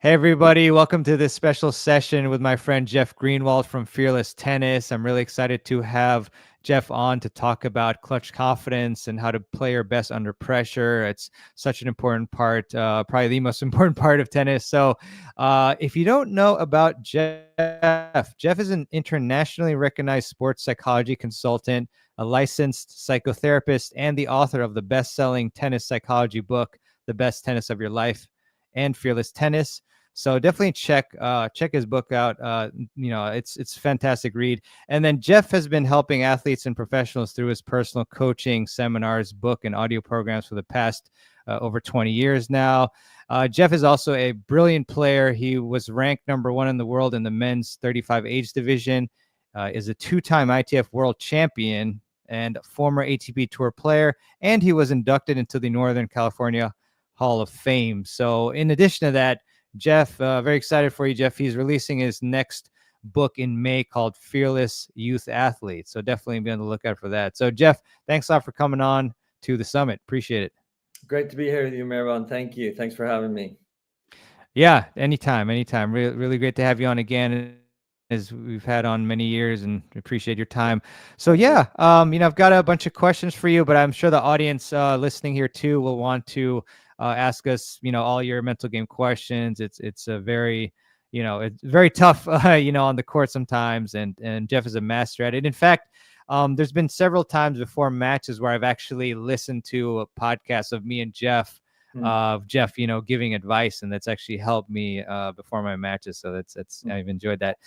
Hey, everybody. Welcome to this special session with my friend Jeff Greenwald from Fearless Tennis. I'm really excited to have Jeff on to talk about clutch confidence and how to play your best under pressure. It's such an important part, probably the most important part of tennis. So, if you don't know about Jeff is an internationally recognized sports psychology consultant, a licensed psychotherapist, and the author of the best selling tennis psychology book, The Best Tennis of Your Life and Fearless Tennis. So definitely check his book out. It's a fantastic read. And then Jeff has been helping athletes and professionals through his personal coaching, seminars, book, and audio programs for the past over 20 years now. Jeff is also a brilliant player. He was ranked #1 in the world in the men's 35 age division, is a two-time ITF world champion and former ATP Tour player, and he was inducted into the Northern California Hall of Fame. So in addition to that, Jeff, very excited for you, Jeff. He's releasing his next book in May called Fearless Youth Athlete. So definitely be on the lookout for that. So Jeff, thanks a lot for coming on to the summit. Appreciate it. Great to be here with you, Marwan. Thank you. Thanks for having me. Yeah, anytime. Really great to have you on again, as we've had on many years, and appreciate your time. So yeah, I've got a bunch of questions for you, but I'm sure the audience listening here too will want to ask us, all your mental game questions. It's a very, it's very tough, on the court sometimes, and Jeff is a master at it. In fact, there's been several times before matches where I've actually listened to a podcast of me and Jeff, Jeff, giving advice, and that's actually helped me before my matches. So that's I've enjoyed that.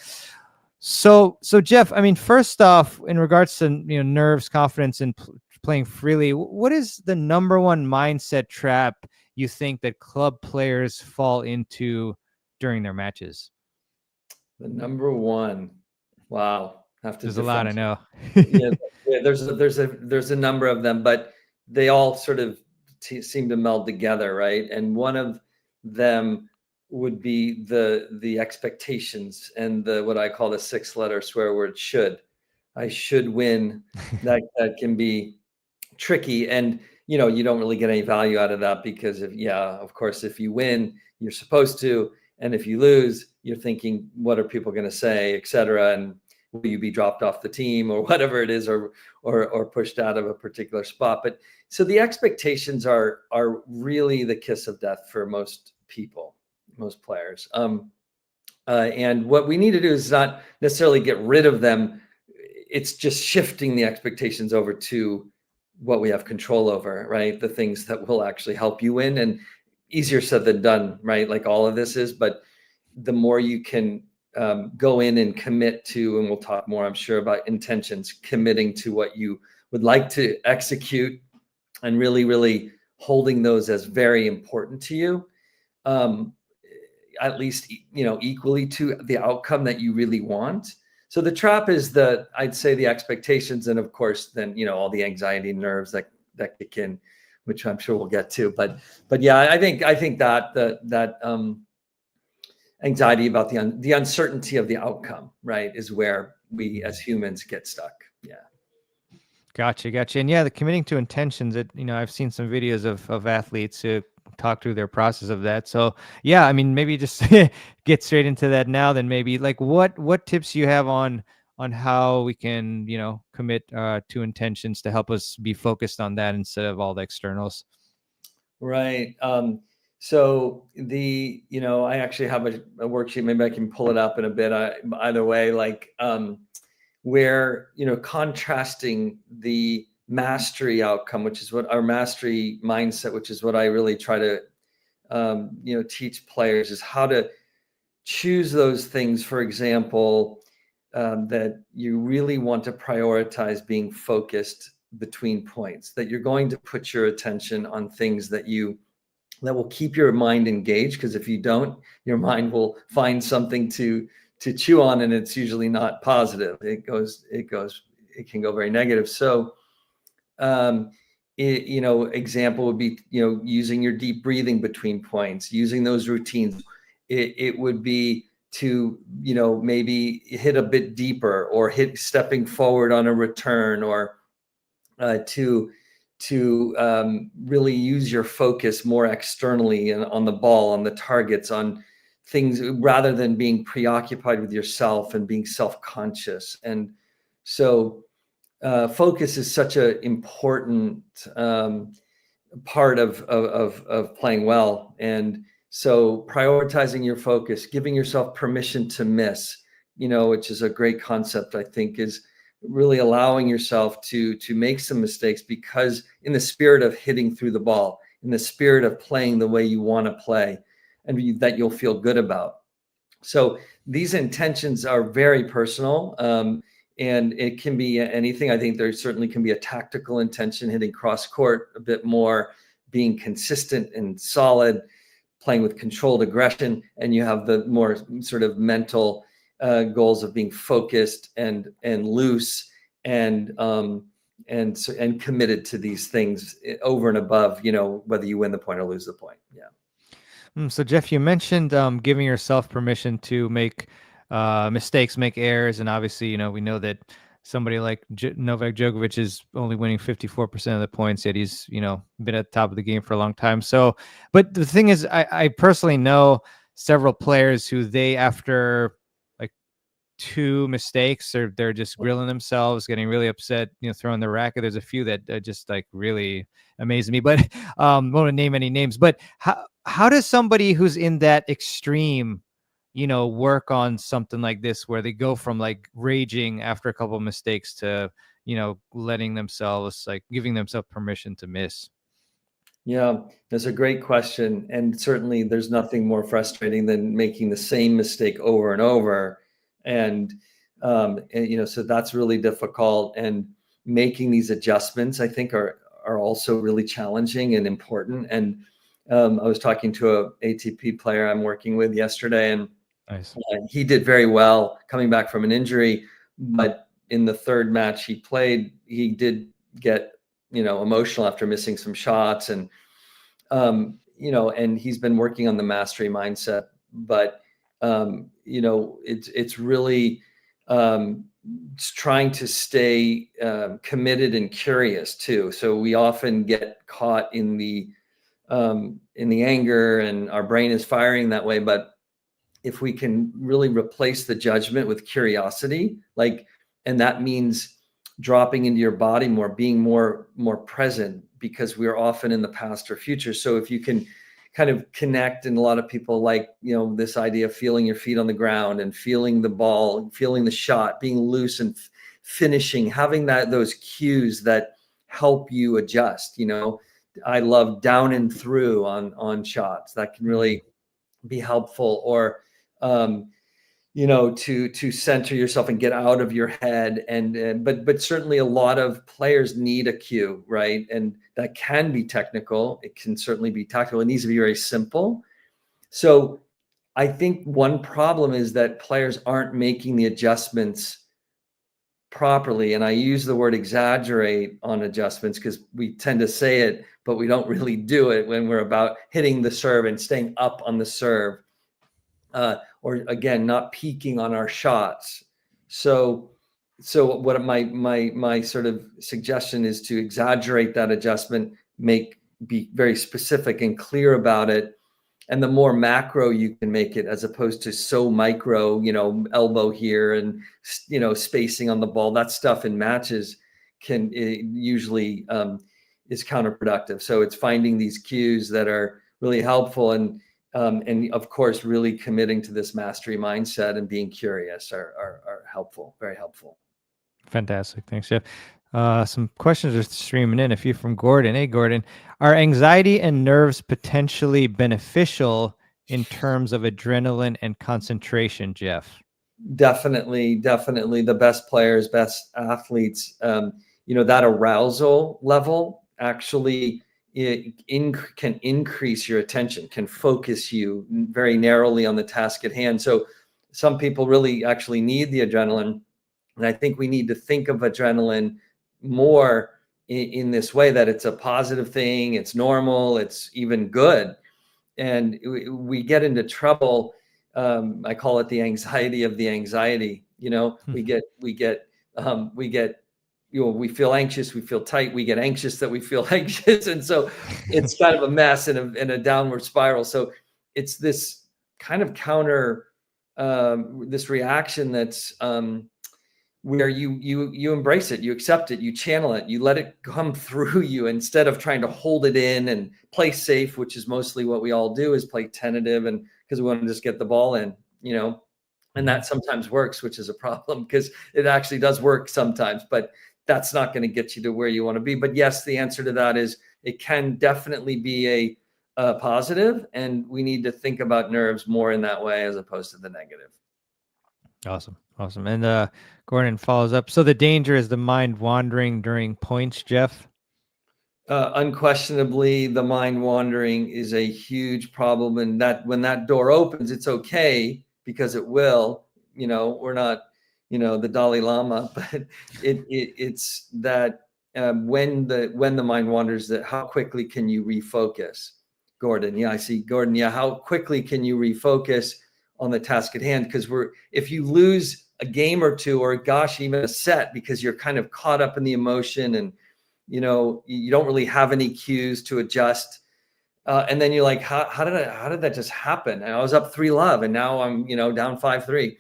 So Jeff, I mean, first off, in regards to nerves, confidence, and playing freely, what is the #1 mindset trap you think that club players fall into during their matches? The #1, wow, have to There's a lot, I know. yeah, there's a number of them, but they all sort of seem to meld together, right? And one of them would be the expectations and the what I call the 6-letter swear word should. I should win. That can be tricky, and you don't really get any value out of that because of course, if you win, you're supposed to, and if you lose, you're thinking, what are people going to say, etc., and will you be dropped off the team or whatever it is, or pushed out of a particular spot. But so the expectations are really the kiss of death for most people, most players. And what we need to do is not necessarily get rid of them. It's just shifting the expectations over to what we have control over, right? The things that will actually help you win, and easier said than done, right? Like all of this is, but the more you can go in and commit to, and we'll talk more, I'm sure, about intentions, committing to what you would like to execute and really, really holding those as very important to you, at least, equally to the outcome that you really want. So the trap is I'd say the expectations, and of course, then, all the anxiety, nerves that kick in, which I'm sure we'll get to. But yeah, I think that anxiety about the uncertainty of the outcome, right, is where we as humans get stuck. Yeah. Gotcha. And yeah, the committing to intentions, I've seen some videos of athletes who talk through their process of that. So yeah, I mean, maybe just get straight into that now, then maybe like what tips you have on how we can, commit to intentions to help us be focused on that instead of all the externals. Right. So I actually have a worksheet. Maybe I can pull it up in a bit. Either way, like, where, contrasting the mastery outcome, which is what our mastery mindset, which is what I really try to, teach players, is how to choose those things. For example, that you really want to prioritize being focused between points, that you're going to put your attention on things that will keep your mind engaged, because if you don't, your mind will find something to chew on, and it's usually not positive. It can go very negative. So, example would be, using your deep breathing between points, using those routines. It would be to, maybe hit a bit deeper, or stepping forward on a return, or to really use your focus more externally and on the ball, on the targets, on things rather than being preoccupied with yourself and being self-conscious. And so focus is such an important part of playing well. And so prioritizing your focus, giving yourself permission to miss, which is a great concept, I think, is really allowing yourself to make some mistakes, because in the spirit of hitting through the ball, in the spirit of playing the way you want to play, and that you'll feel good about. So these intentions are very personal. And it can be anything. I think there certainly can be a tactical intention, hitting cross court a bit more, being consistent and solid, playing with controlled aggression. And you have the more sort of mental goals of being focused and loose and committed to these things over and above, whether you win the point or lose the point. Yeah. So Jeff, you mentioned giving yourself permission to make mistakes, make errors, and obviously, we know that somebody like Novak Djokovic is only winning 54% of the points, yet he's been at the top of the game for a long time. So, but the thing is, I personally know several players who after like 2 mistakes, they're just grilling themselves, getting really upset, throwing the racket. There's a few that just like really amaze me, but won't want to name any names. But how does somebody who's in that extreme work on something like this, where they go from like raging after a couple of mistakes to letting themselves, like giving themselves permission to miss? Yeah, that's a great question. And certainly there's nothing more frustrating than making the same mistake over and over. And so that's really difficult. And making these adjustments, I think, are also really challenging and important. And I was talking to a ATP player I'm working with yesterday, and Nice. he did very well coming back from an injury. But in the third match he played, he did get emotional after missing some shots, and and he's been working on the mastery mindset. But it's really trying to stay committed and curious too. So we often get caught in the anger, and our brain is firing that way. But if we can really replace the judgment with curiosity, and that means dropping into your body more, being more present, because we're often in the past or future. So if you can kind of connect, and a lot of people like, this idea of feeling your feet on the ground and feeling the ball, feeling the shot, being loose and finishing, having those cues that help you adjust. I love down and through on shots. That can really be helpful. Or to center yourself and get out of your head. But certainly a lot of players need a cue, right? And that can be technical. It can certainly be tactical. It needs to be very simple. So I think one problem is that players aren't making the adjustments properly. And I use the word exaggerate on adjustments because we tend to say it, but we don't really do it when we're about hitting the serve and staying up on the serve. Or again, not peaking on our shots. So what my sort of suggestion is to exaggerate that adjustment, be very specific and clear about it. And the more macro you can make it, as opposed to so micro, elbow here and, spacing on the ball, that stuff in matches usually is counterproductive. So it's finding these cues that are really helpful, and of course, really committing to this mastery mindset and being curious are helpful, very helpful. Fantastic. Thanks, Jeff. Some questions are streaming in. A few from Gordon. Hey, Gordon. Are anxiety and nerves potentially beneficial in terms of adrenaline and concentration, Jeff? Definitely. The best players, best athletes, that arousal level actually can increase your attention, can focus you very narrowly on the task at hand. So some people really actually need the adrenaline. And I think we need to think of adrenaline more in this way, that it's a positive thing, it's normal, it's even good. And we get into trouble. I call it the anxiety of the anxiety. We feel anxious, we feel tight, we get anxious that we feel anxious. And so it's kind of a mess and a downward spiral. So it's this kind of counter this reaction that's where you embrace it, you accept it, you channel it, you let it come through you instead of trying to hold it in and play safe, which is mostly what we all do, is play tentative, and because we want to just get the ball in, and that sometimes works, which is a problem because it actually does work sometimes, but that's not going to get you to where you want to be. But yes, the answer to that is it can definitely be a positive, and we need to think about nerves more in that way as opposed to the negative. Awesome. And Gordon follows up. So the danger is the mind wandering during points, Jeff? Unquestionably, the mind wandering is a huge problem, and that when that door opens, it's okay because it will. We're not, the Dalai Lama, but it's that when the mind wanders, that how quickly can you refocus? Gordon, yeah, I see Gordon. Yeah, how quickly can you refocus on the task at hand? Because if you lose a game or two, or gosh, even a set, because you're kind of caught up in the emotion and you don't really have any cues to adjust. And then you're like, how did that just happen? And I was up 3-love and now I'm, down 5-3.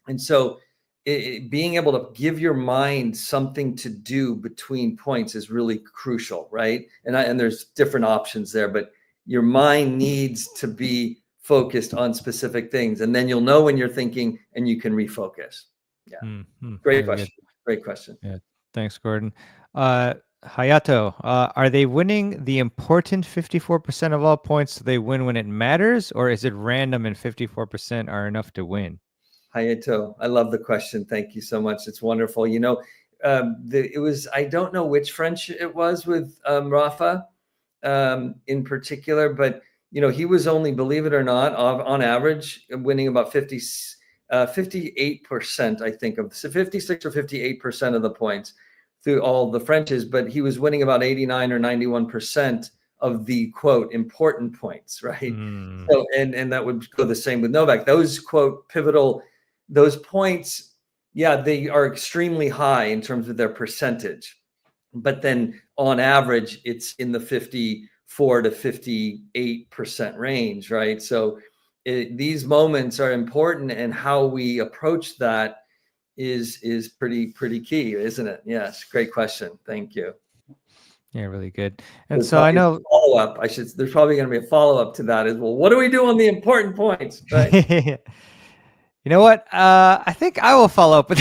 And so being able to give your mind something to do between points is really crucial, right? And there's different options there, but your mind needs to be focused on specific things. And then you'll know when you're thinking and you can refocus. Yeah. Great question. Good. Great question. Yeah. Thanks, Gordon. Hayato, are they winning the important 54% of all points so they win when it matters, or is it random and 54% are enough to win? Hayato, I love the question. Thank you so much. It's wonderful. It was, I don't know which French it was with Rafa in particular, but he was only, believe it or not, on average, winning about 58%, I think, of 56 or 58% of the points through all the Frenches, but he was winning about 89 or 91% of the quote important points, right? So and that would go the same with Novak. Those quote pivotal, those points, yeah, they are extremely high in terms of their percentage, but then on average, it's in the 54 to 58% range, right? So these moments are important, and how we approach that is pretty key, isn't it? Yes, great question. Thank you. Yeah, really good. And so I know follow-up. There's probably going to be a follow-up to that as well. What do we do on the important points? Right. You know what? I think I will follow up with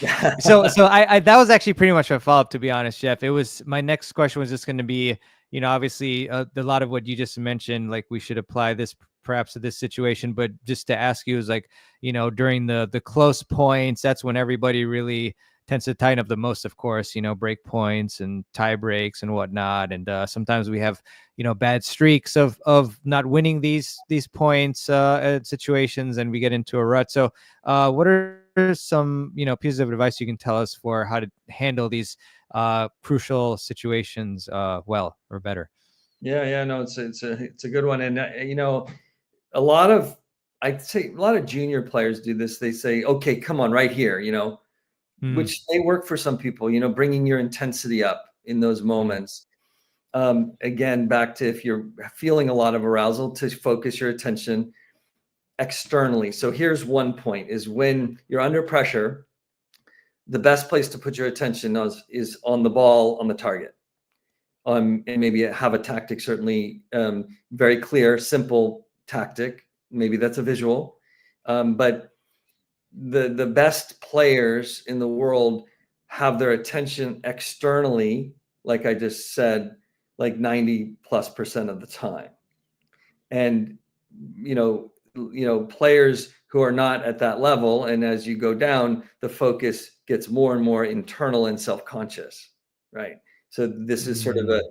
that. So I that was actually pretty much a follow-up, to be honest, Jeff. It was, my next question was just going to be, obviously a lot of what you just mentioned, like we should apply this perhaps to this situation, but just to ask you is like, during the close points, that's when everybody really tends to tighten up the most, of course, break points and tie breaks and whatnot. And sometimes we have, bad streaks of not winning these points situations, and we get into a rut. So what are some, pieces of advice you can tell us for how to handle these crucial situations well or better? Yeah, no, it's a good one. And I'd say a lot of junior players do this. They say, okay, come on, right here, which may work for some people, bringing your intensity up in those moments. Again, back to, if you're feeling a lot of arousal, to focus your attention externally. So here's one point, is when you're under pressure, the best place to put your attention is on the ball, on the target. And maybe have a tactic, certainly very clear, simple tactic. Maybe that's a visual. But the best players in the world have their attention externally, like I just said, like 90+% of the time. And players who are not at that level, and as you go down, the focus gets more and more internal and self-conscious, right? So this is sort of it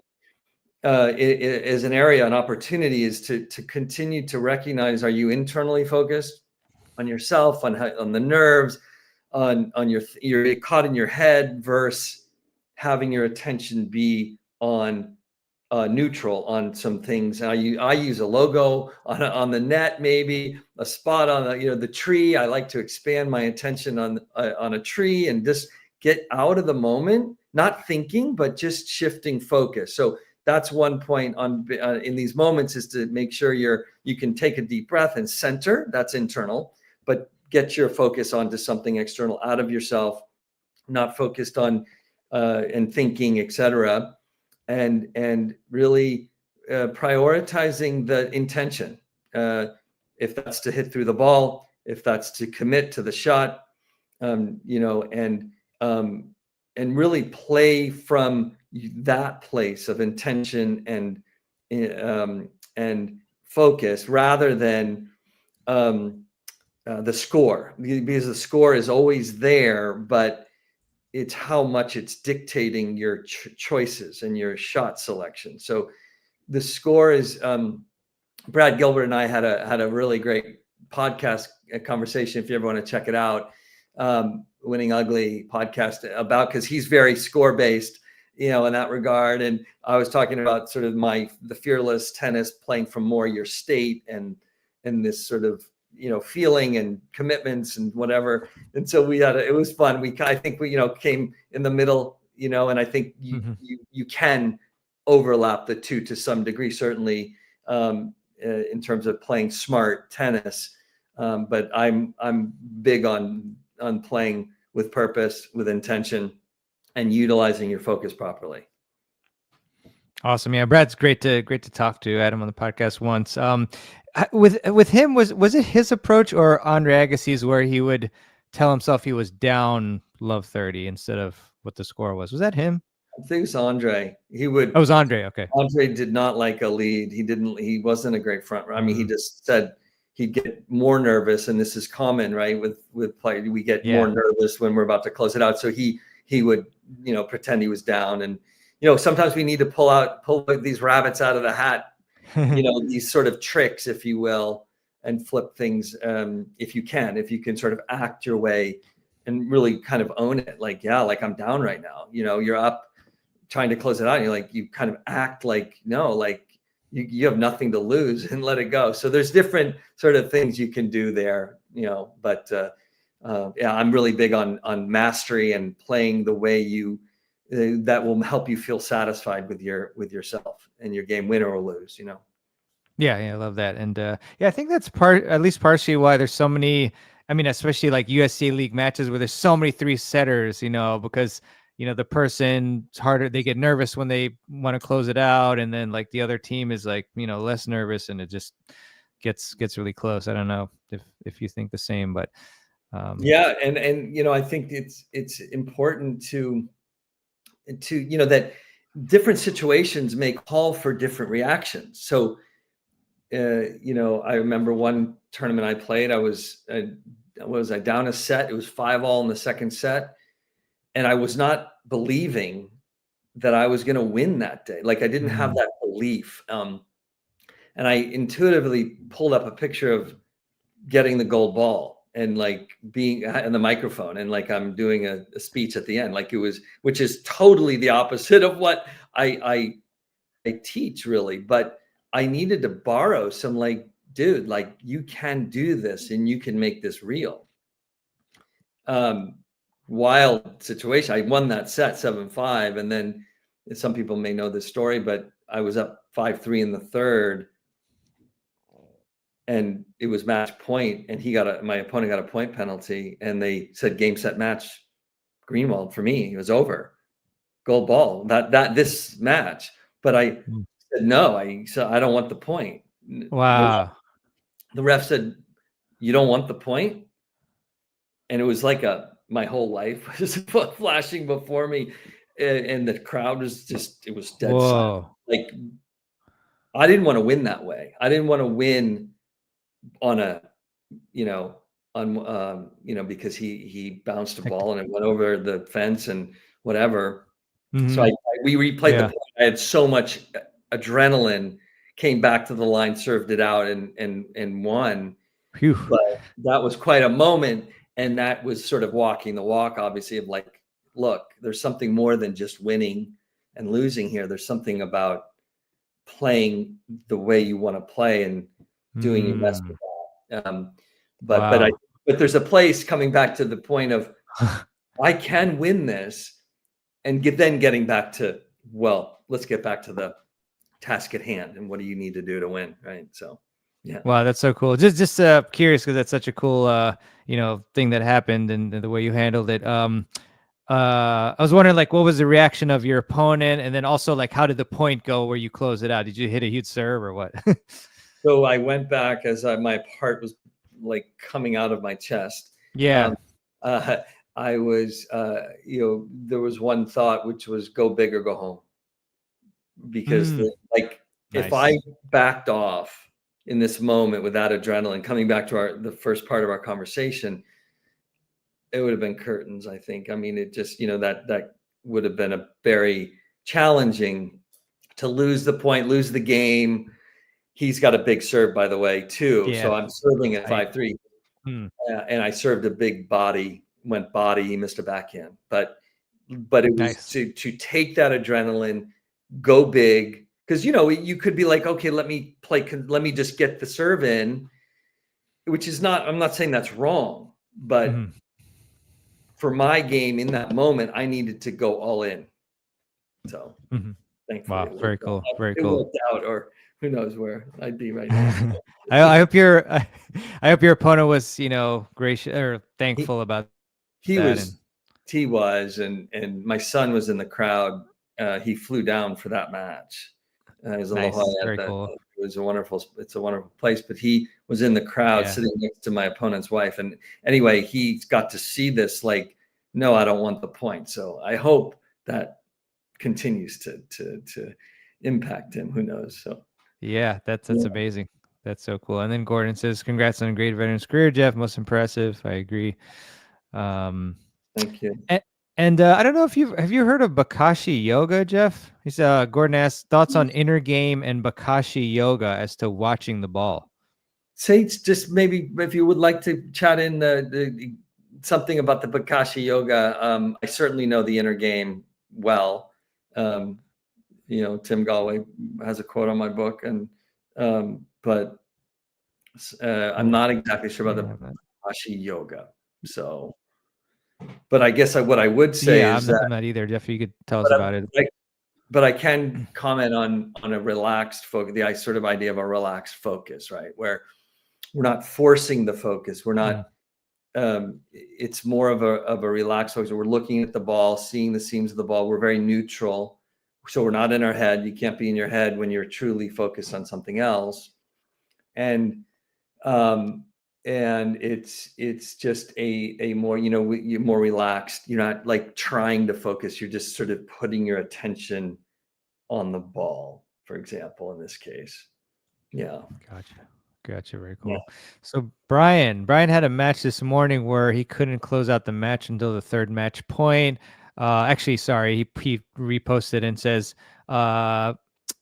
is an area, an opportunity, is to continue to recognize, are you internally focused on yourself, on the nerves, on you're caught in your head, versus having your attention be on neutral, on some things. I use a logo on the net, maybe a spot on the tree. I like to expand my attention on a tree and just get out of the moment, not thinking, but just shifting focus. So that's one point on in these moments, is to make sure you can take a deep breath and center. That's internal, but get your focus onto something external, out of yourself, not focused on and thinking, etc. And really prioritizing the intention. If that's to hit through the ball, if that's to commit to the shot, you know, and really play from that place of intention and focus, rather than the score, because the score is always there, but it's how much it's dictating your choices and your shot selection. So the score is, Brad Gilbert and I had a really great podcast conversation, if you ever want to check it out, Winning Ugly podcast, about, because he's very score based, you know, in that regard. And I was talking about sort of the fearless tennis, playing from more your state and this sort of, you know, feeling and commitments and whatever. And so it was fun. I think we, you know, came in the middle, you know, and I think you can overlap the two to some degree, certainly, in terms of playing smart tennis. But I'm big on playing with purpose, with intention, and utilizing your focus properly. Awesome. Yeah, Brad's great to talk to. I had him on the podcast once. With him, was it his approach or Andre Agassi's, where he would tell himself he was down love 30 instead of what the score was? Was that him? I think it was Andre. He would. Oh, it was Andre. Okay. Andre did not like a lead. He wasn't a great front runner. I mean, he just said he'd get more nervous, and this is common, right? With play, we get more nervous when we're about to close it out. So he would, you know, pretend he was down. And, you know, sometimes we need to pull these rabbits out of the hat, you know, these sort of tricks, if you will, and flip things. If you can sort of act your way and really kind of own it. Like, yeah, like I'm down right now. You know, you're up trying to close it out. And you're like, you kind of act like, no, like you have nothing to lose, and let it go. So there's different sort of things you can do there, you know, but yeah, I'm really big on mastery and playing the way that will help you feel satisfied with yourself and your game, win or lose, you know? Yeah, I love that. And yeah, I think that's at least partially why there's so many, I mean, especially like USC League matches where there's so many 3-setters, you know, because, you know, the person, it's harder, they get nervous when they want to close it out, and then like the other team is like, you know, less nervous, and it just gets really close. I don't know if you think the same, but yeah, and you know, I think it's important to you know, that different situations may call for different reactions. So you know, I remember one tournament I played, I was down a set. It was 5-all in the second set, and I was not believing that I was going to win that day. Like, I didn't have that belief. And I intuitively pulled up a picture of getting the gold ball and like being in the microphone, and like I'm doing a speech at the end, like it was, which is totally the opposite of what I teach, really. But I needed to borrow some, like, dude, like, you can do this and you can make this real. Wild situation. I won that set 7-5, and then some people may know this story, but I was up 5-3 in the third, and it was match point, and my opponent got a point penalty, and they said game, set, match, Greenwald for me. It was over, gold ball, this match. But I said no. I don't want the point. wow. The ref said, you don't want the point? And it was like my whole life was flashing before me, and the crowd was just, it was dead silent. Like, I didn't want to win that way. I didn't want to win on a, you know, because he bounced a ball and it went over the fence and whatever. So we replayed the point. I had so much adrenaline, came back to the line, served it out, and won. Phew. But that was quite a moment. And that was sort of walking the walk, obviously, of like, look, there's something more than just winning and losing here. There's something about playing the way you want to play and doing your best with that. But there's a place, coming back to the point of, I can win this, and then getting back to, well, let's get back to task at hand and what do you need to do to win, right? So yeah. Wow, that's so cool. Just curious because that's such a cool thing that happened and the way you handled it. I was wondering like what was the reaction of your opponent, and then also like how did the point go where you closed it out? Did you hit a huge serve or what? So I went back as my heart was like coming out of my chest. Yeah. Um, uh, I was, there was one thought, which was go big or go home, because Mm, if I nice. backed off in this moment with that adrenaline, coming back to the first part of our conversation, it would have been curtains, I think. I mean, it just, that would have been a very challenging to lose the point, lose the game. He's got a big serve, by the way, too. Yeah. So I'm serving at Tight. 5-3, Mm, and I served a big body, went body. He missed a backhand, but it was nice. to take that adrenaline, go big, because you could be like, okay, let me just get the serve in, which is not. I'm not saying that's wrong, but Mhm, for my game in that moment, I needed to go all in. So mhm. thankfully Wow, very cool. Very it cool. worked out, or who knows where I'd be right now. I hope your I hope your opponent was, gracious or He thankful about he that. was And he was, and my son was in the crowd. He flew down for that match. It was a La nice. Jolla. Very cool. It's a wonderful place, but he was in the crowd Yeah. sitting next to my opponent's wife. And anyway, he got to see this, like, no, I don't want the point. So I hope that continues to impact him. Who knows? So Yeah, that's yeah, amazing. That's so cool. And then Gordon says, "Congrats on a great veteran's career, Jeff. Most impressive." I agree. Um, thank you. and, I don't know if have you heard of Bakashi Yoga, Jeff? He's Gordon asks thoughts on inner game and Bakashi Yoga as to watching the ball. Say just maybe if you would like to chat in something about the Bakashi Yoga. I certainly know the inner game well. Um, Tim Galway has a quote on my book, and but I'm Cool. not exactly sure Yeah, about I the bet. Bakashi Yoga. So, but I guess what I would say Yeah, is that, I'm not either. Jeff, you could tell us but about it. I can comment on a relaxed focus, the sort of idea of a relaxed focus, right? Where we're not forcing the focus. We're Mm, not. It's more of a relaxed focus. We're looking at the ball, seeing the seams of the ball. We're very neutral, so we're not in our head. You can't be in your head when you're truly focused on something else. And um, it's just a more, you're more relaxed. You're not like trying to focus. You're just sort of putting your attention on the ball, for example, in this case. Yeah. gotcha. Gotcha. Very Yeah. cool. So Brian had a match this morning where he couldn't close out the match until the third match point. Actually, sorry, he reposted and says, uh,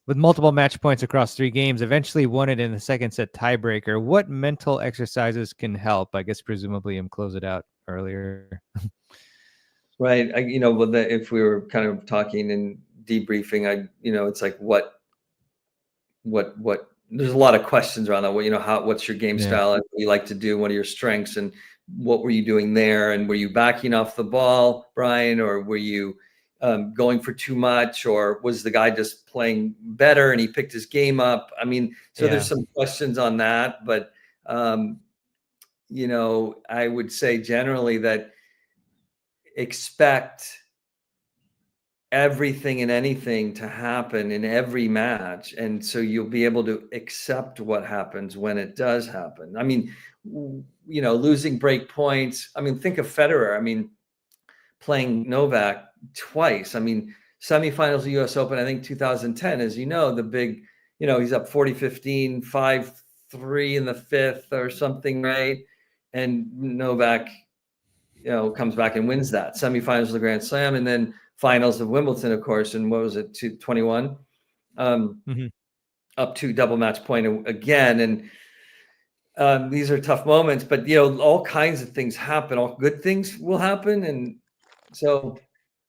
with multiple match points across 3 games, eventually won it in the second set tiebreaker. What mental exercises can help? I guess presumably him close it out earlier. Right. Well, if we were kind of talking and debriefing, it's like there's a lot of questions around that. What's your game Yeah. style? What do you like to do? What are your strengths? And what were you doing there? And were you backing off the ball, Brian, or were you going for too much, or was the guy just playing better and he picked his game up? I mean, so there's Yeah. some questions on that, but um, I would say generally that expect everything and anything to happen in every match, and so you'll be able to accept what happens when it does happen. I mean, losing break points. I mean, think of Federer. I mean, playing Novak twice. I mean, semifinals of US Open, I think 2010, as you know, the big, he's up 40-15, 5-3 in the fifth or something, right? And Novak, comes back and wins that. Semifinals of the Grand Slam, and then finals of Wimbledon, of course. And what was it, 221? Hmm. Up to double match point again. And these are tough moments, but all kinds of things happen. All good things will happen, and so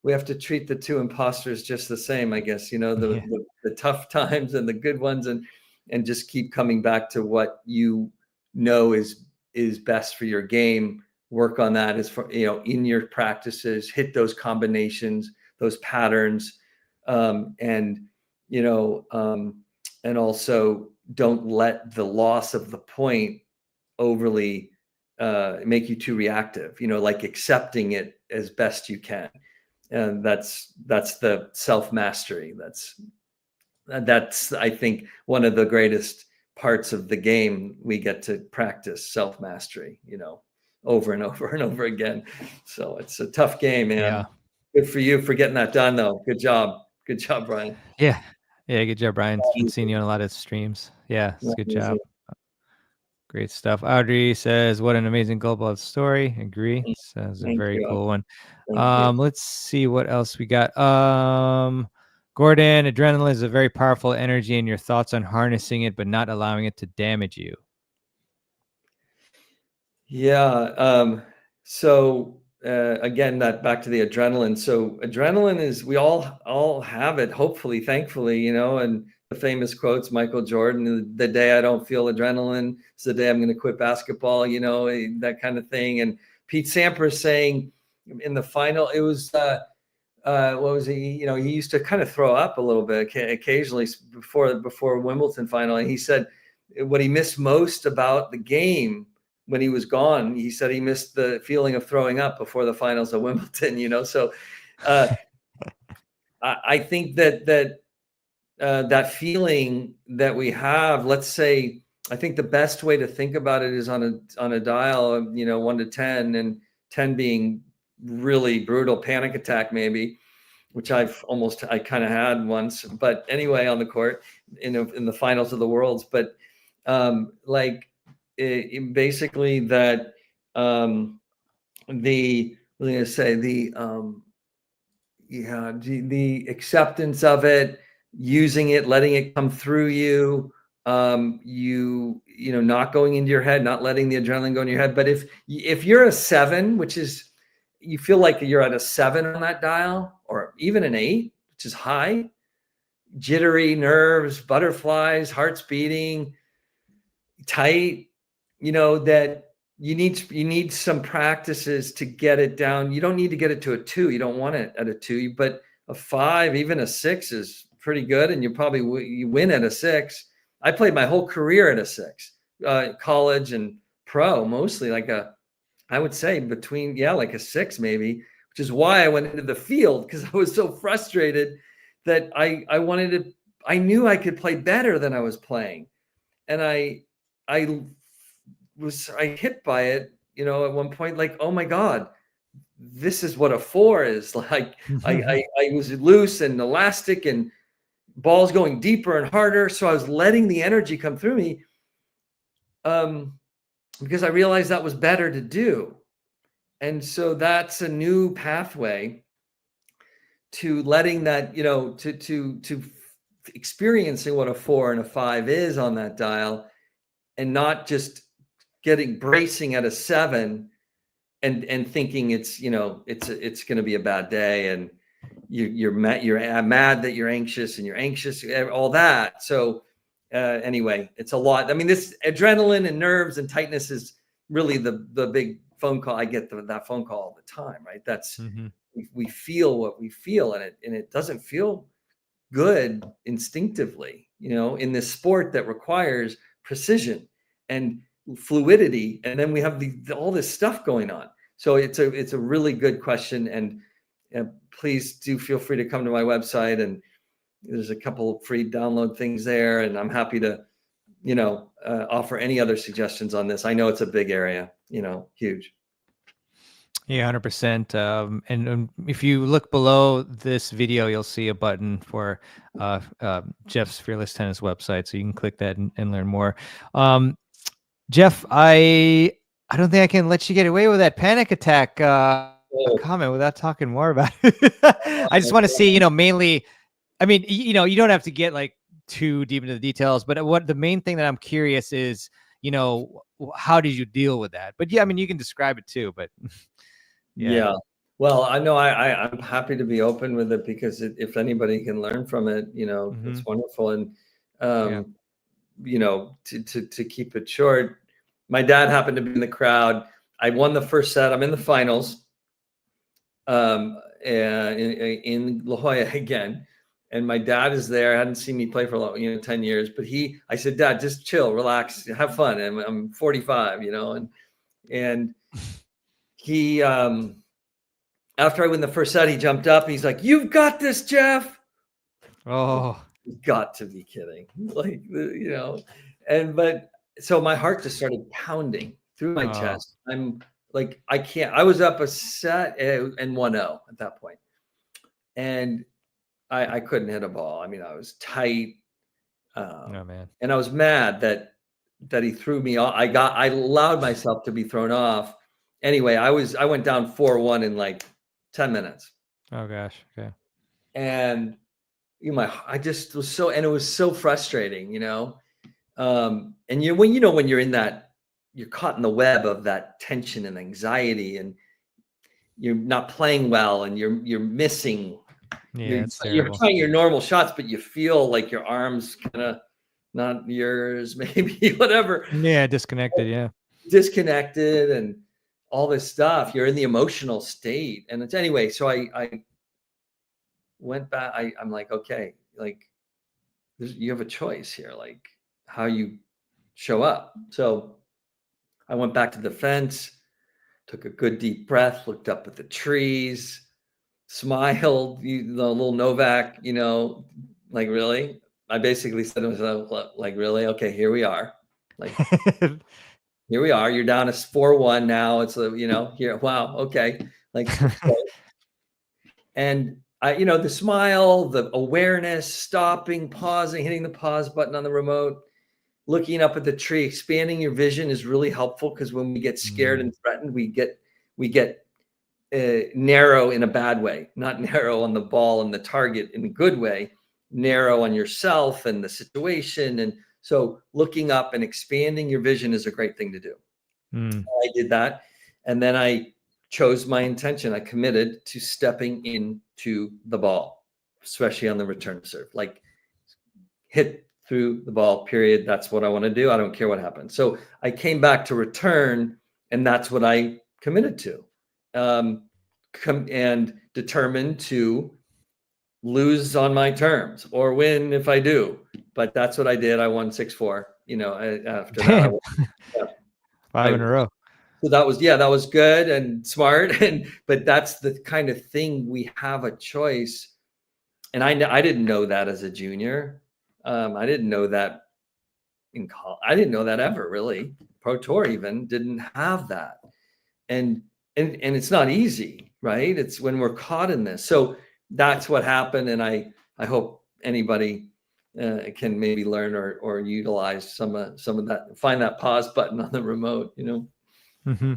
we have to treat the two imposters just the same, I guess. Yeah. The tough times and the good ones, and just keep coming back to what is best for your game. Work on that as for in your practices, hit those combinations, those patterns, and and also don't let the loss of the point overly make you too reactive, like accepting it as best you can. And that's the self-mastery. That's I think one of the greatest parts of the game. We get to practice self-mastery, over and over and over again. So it's a tough game, man. Yeah. Good for you for getting that done, though. Good job, Brian. Yeah. Yeah. Good job, Brian. Been seeing you on a lot of streams. Yeah. It's a good job. Great stuff. Audrey says, what an amazing global story. Agree. Says a very cool one. Let's see what else we got. Gordon, adrenaline is a very powerful energy, and your thoughts on harnessing it, but not allowing it to damage you. Yeah. So again, that back to the adrenaline. So adrenaline is, we all have it, hopefully, thankfully, and the famous quotes, Michael Jordan, the day I don't feel adrenaline, it's the day I'm going to quit basketball, that kind of thing. And Pete Sampras saying in the final, it was, what was he? He used to kind of throw up a little bit occasionally before Wimbledon final. And he said what he missed most about the game when he was gone, he said he missed the feeling of throwing up before the finals of Wimbledon. So I think that feeling that we have, let's say, I think the best way to think about it is on a dial of 1 to 10, and 10 being really brutal panic attack, maybe, which I kind of had once, but anyway, on the court in the finals of the Worlds. But basically that the acceptance of it, using it, letting it come through you, not going into your head, not letting the adrenaline go in your head. But if you're a 7, which is, you feel like you're at a 7 on that dial, or even an 8, which is high, jittery, nerves, butterflies, heart's beating, tight, that you need some practices to get it down. You don't need to get it to a 2. You don't want it at a 2, but a 5, even a 6 is pretty good. And you probably you win at a 6. I played my whole career at a 6, college and pro, mostly I would say between, like a 6 maybe, which is why I went into the field, because I was so frustrated that I knew I could play better than I was playing. And I was hit by it, at one point, like, oh my God, this is what a 4 is like. I was loose and elastic, and balls going deeper and harder. So I was letting the energy come through me, because I realized that was better to do. And so that's a new pathway to letting that, to experiencing what a 4 and a 5 is on that dial, and not just bracing at a 7 and thinking it's going to be a bad day, and you're mad that you're anxious, and you're anxious, all that. So anyway, it's a lot. I mean, this adrenaline and nerves and tightness is really the big phone call. I get that phone call all the time, right? That's we feel what we feel, and it doesn't feel good instinctively, in this sport that requires precision and fluidity, and then we have all this stuff going on. So it's a really good question, and please do feel free to come to my website, and there's a couple free download things there, and I'm happy to offer any other suggestions on this. I know it's a big area, huge. Yeah, 100%. And if you look below this video, you'll see a button for Jeff's Fearless Tennis website, so you can click that and learn more. Jeff, I don't think I can let you get away with that panic attack comment without talking more about it. I just want to see, mainly, I mean, you don't have to get like too deep into the details, but what the main thing that I'm curious is, how did you deal with that? But yeah, I mean, you can describe it too, but yeah. Well, I know I'm happy to be open with it, because if anybody can learn from it, it's wonderful. And, to keep it short, my dad happened to be in the crowd. I won the first set. I'm in the finals in La Jolla again. and my dad is there. I hadn't seen me play for 10 years, but I said, Dad, just chill, relax, have fun. And I'm 45, and he, after I win the first set, he jumped up and he's like, "You've got this, Jeff." Oh, You've got to be kidding. But so my heart just started pounding through my chest. I'm like, I can't, I was up a set and 1-0 at that point. And I couldn't hit a ball. I mean, I was tight. oh man. And I was mad that he threw me off. I allowed myself to be thrown off. Anyway, I went down 4-1 in like 10 minutes. Oh gosh. Okay. And I just was and it was so frustrating, and when you're in that, you're caught in the web of that tension and anxiety, and you're not playing well, and you're missing. Yeah, you're trying your normal shots, but you feel like your arms kind of not yours, maybe, whatever. Yeah, disconnected. Yeah. Disconnected and all this stuff. You're in the emotional state. And anyway, so I went back. I'm like, okay, like you have a choice here, like how you show up. So I went back to the fence, took a good deep breath, looked up at the trees, smiled, the little Novak, like, really? I basically said to myself, like, really? Okay, here we are. Like, here we are. You're down to 4-1 now. It's here. Wow. Okay. Like, and the smile, the awareness, stopping, pausing, hitting the pause button on the remote, looking up at the tree, expanding your vision is really helpful, because when we get scared and threatened, we get narrow in a bad way, not narrow on the ball and the target in a good way, narrow on yourself and the situation. And so looking up and expanding your vision is a great thing to do. I did that. And then I chose my intention. I committed to stepping into the ball, especially on the return serve, like hit through the ball, period. That's what I want to do. I don't care what happens. So I came back to return, and that's what I committed to, and determined to lose on my terms or win if I do. But that's what I did. I won 6-4, after that. 5 in a row. So that was good and smart. But that's the kind of thing, we have a choice. And I didn't know that as a junior. I didn't know that in college. I didn't know that ever, really. Pro Tour even didn't have that. And it's not easy, right? It's when we're caught in this. So that's what happened. And I hope anybody can maybe learn or utilize some of that, find that pause button on the remote, Mm-hmm.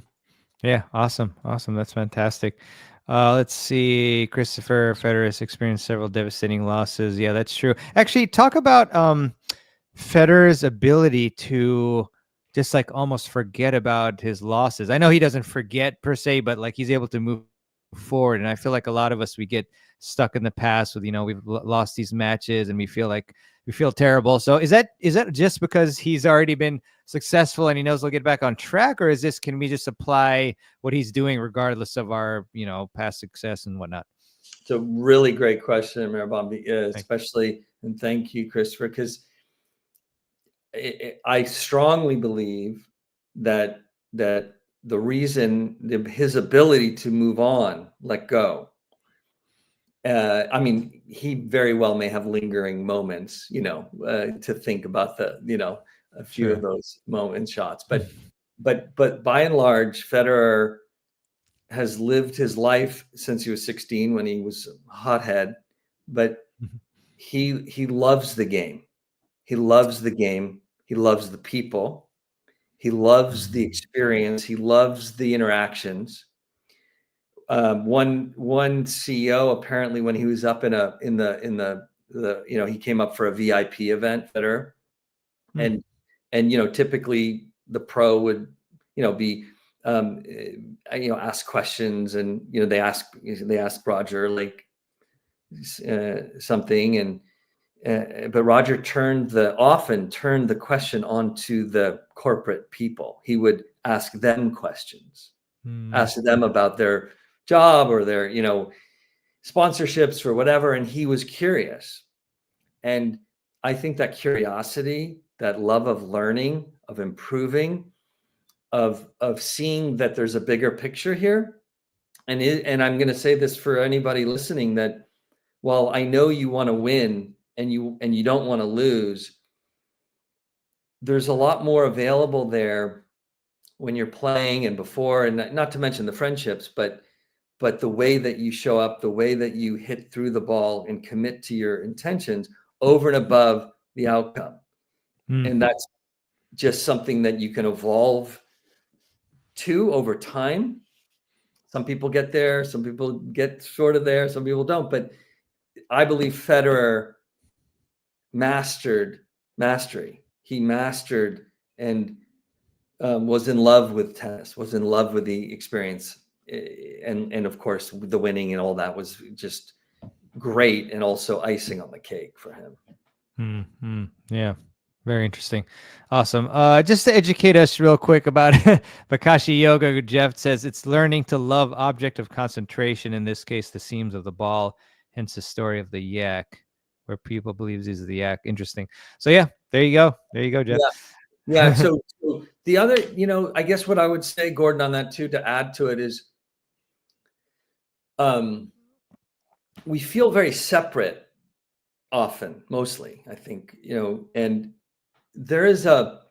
Yeah. Awesome. That's fantastic. Let's see. Christopher Federer has experienced several devastating losses. Yeah, that's true. Actually, talk about Federer's ability to just like almost forget about his losses. I know he doesn't forget per se, but like he's able to move forward. And I feel like a lot of us, we get stuck in the past with, we've lost these matches and we feel terrible. So is that just because he's already been successful and he knows he'll get back on track, or can we just apply what he's doing regardless of our, past success and whatnot? It's a really great question, Mirabam, especially, and thank you, Christopher, because I strongly believe that the reason, his ability to move on, let go. I mean, he very well may have lingering moments, to think about a few of those moment shots, but by and large, Federer has lived his life since he was 16 when he was a hothead, but he loves the game. He loves the game. He loves the people. He loves the experience. He loves the interactions. One CEO, apparently, when he was up in the he came up for a VIP event, Federer, and typically the pro would be ask questions, and they asked Roger like something, and but Roger often turned the question onto the corporate people. He would ask them questions, ask them about their job or their sponsorships or whatever, and he was curious. And I think that curiosity, that love of learning, of improving, of seeing that there's a bigger picture here. And I'm going to say this for anybody listening, that while I know you want to win and you don't want to lose, there's a lot more available there when you're playing and before, and not to mention the friendships, but the way that you show up, the way that you hit through the ball and commit to your intentions over and above the outcome. And that's just something that you can evolve to over time. Some people get there, some people get sort of there, some people don't. But I believe Federer mastered mastery. He mastered and was in love with tennis, was in love with the experience. And of course, the winning and all that was just great, and also icing on the cake for him. Yeah. Very interesting. Awesome. Just to educate us real quick about Bakashi Yoga, Jeff says it's learning to love object of concentration, in this case, the seams of the ball, hence the story of the yak, where people believe these are the yak. Interesting. So yeah, there you go. There you go, Jeff. Yeah. So the other, I guess what I would say, Gordon, on that too, to add to it is, we feel very separate often, mostly, I think, and there is a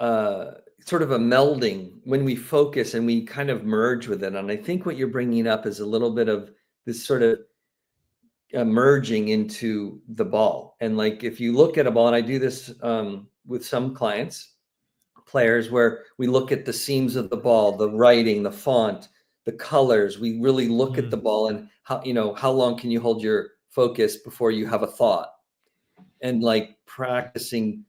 sort of a melding when we focus and we kind of merge with it. And I think what you're bringing up is a little bit of this sort of merging into the ball. And like, if you look at a ball, and I do this with some clients, players, where we look at the seams of the ball, the writing, the font, the colors. We really look at the ball and how long can you hold your focus before you have a thought, and like practicing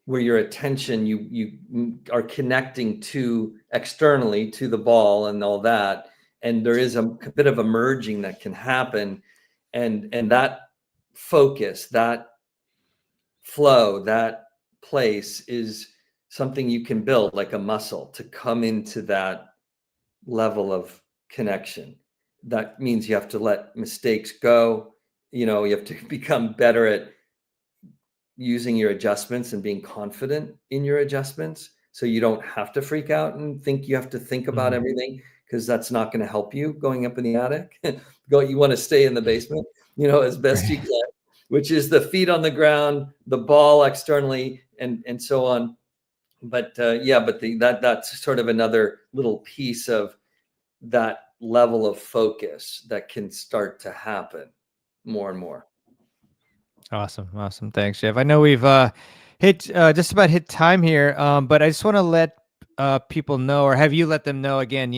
where your attention, you are connecting to externally to the ball and all that. And there is a bit of a merging that can happen. And that focus, that flow, that place is something you can build like a muscle to come into that level of connection. That means you have to let mistakes go. You have to become better at using your adjustments and being confident in your adjustments, so you don't have to freak out and think you have to think about everything, because that's not going to help you going up in the attic. You want to stay in the basement, as best you can, which is the feet on the ground, the ball externally, and so on. But that's sort of another little piece of that level of focus that can start to happen more and more. Awesome. Thanks, Jeff. I know we've hit just about hit time here, but I just want to let people know, or have you let them know again,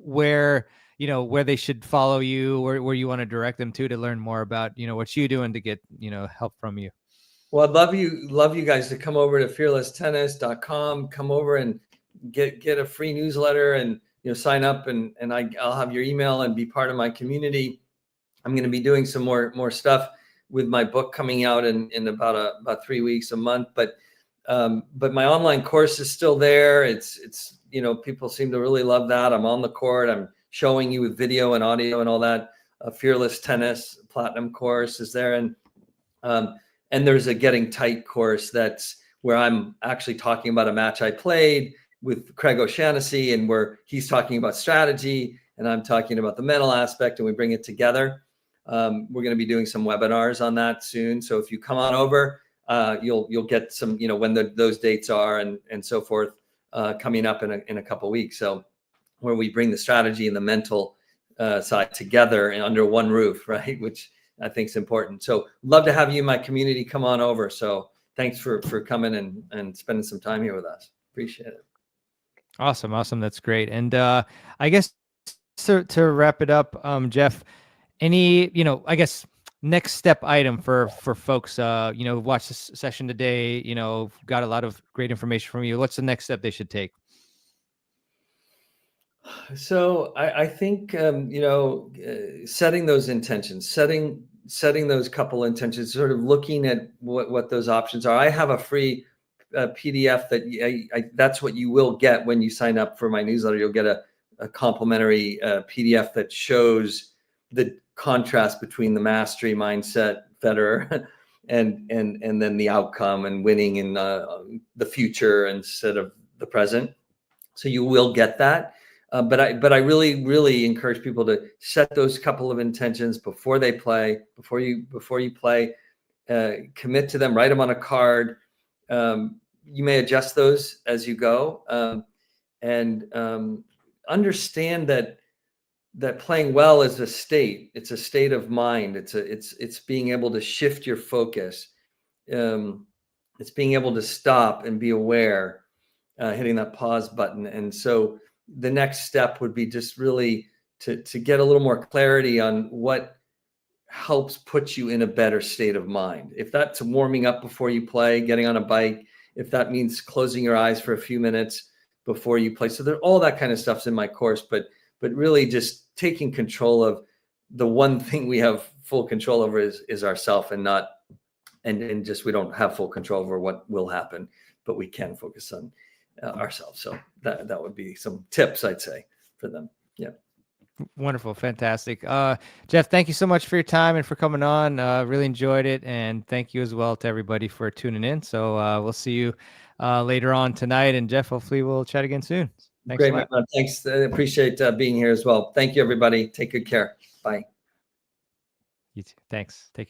where they should follow you, where you want to direct them to learn more about what you're doing to get help from you. Well, I'd love you guys to come over to fearlesstennis.com, come over and get a free newsletter, and sign up, and I'll have your email and be part of my community. I'm going to be doing some more stuff with my book coming out in about 3 weeks, a month. But my online course is still there. It's people seem to really love that. I'm on the court. I'm showing you with video and audio and all that. Fearless Tennis Platinum course is there, and there's a Getting Tight course that's where I'm actually talking about a match I played with Craig O'Shaughnessy, and where he's talking about strategy and I'm talking about the mental aspect, and we bring it together. We're going to be doing some webinars on that soon. So if you come on over, you'll get some, when those dates are and so forth, coming up in a couple of weeks. So where we bring the strategy and the mental side together and under one roof, right? Which I think is important. So love to have you in my community. Come on over. So thanks for coming and spending some time here with us. Appreciate it. Awesome. That's great. And I guess to wrap it up, Jeff, any, I guess next step item for folks, watch this session today, got a lot of great information from you. What's the next step they should take? So I think, setting those intentions, setting those couple intentions, sort of looking at what those options are. I have a free PDF that that's what you will get when you sign up for my newsletter. You'll get a complimentary PDF that shows the contrast between the mastery mindset Federer, and then the outcome and winning in the future instead of the present. So you will get that. But I really encourage people to set those couple of intentions before they play, before you play, commit to them, write them on a card. You may adjust those as you go, and understand that playing well is a state. It's a state of mind. It's being able to shift your focus. It's being able to stop and be aware, hitting that pause button. And so the next step would be just really to get a little more clarity on what helps put you in a better state of mind. If that's warming up before you play, getting on a bike, if that means closing your eyes for a few minutes before you play. So all that kind of stuff's in my course, but really just taking control of the one thing we have full control over is ourself, and not, and just, we don't have full control over what will happen, but we can focus on ourselves. So that would be some tips, I'd say, for them. Yeah. Wonderful. Fantastic. Jeff, thank you so much for your time and for coming on. Really enjoyed it. And thank you as well to everybody for tuning in. So we'll see you later on tonight. And Jeff, hopefully we'll chat again soon. Thanks. Great, man. Thanks. I appreciate being here as well. Thank you, everybody. Take good care. Bye. You too. Thanks. Take care.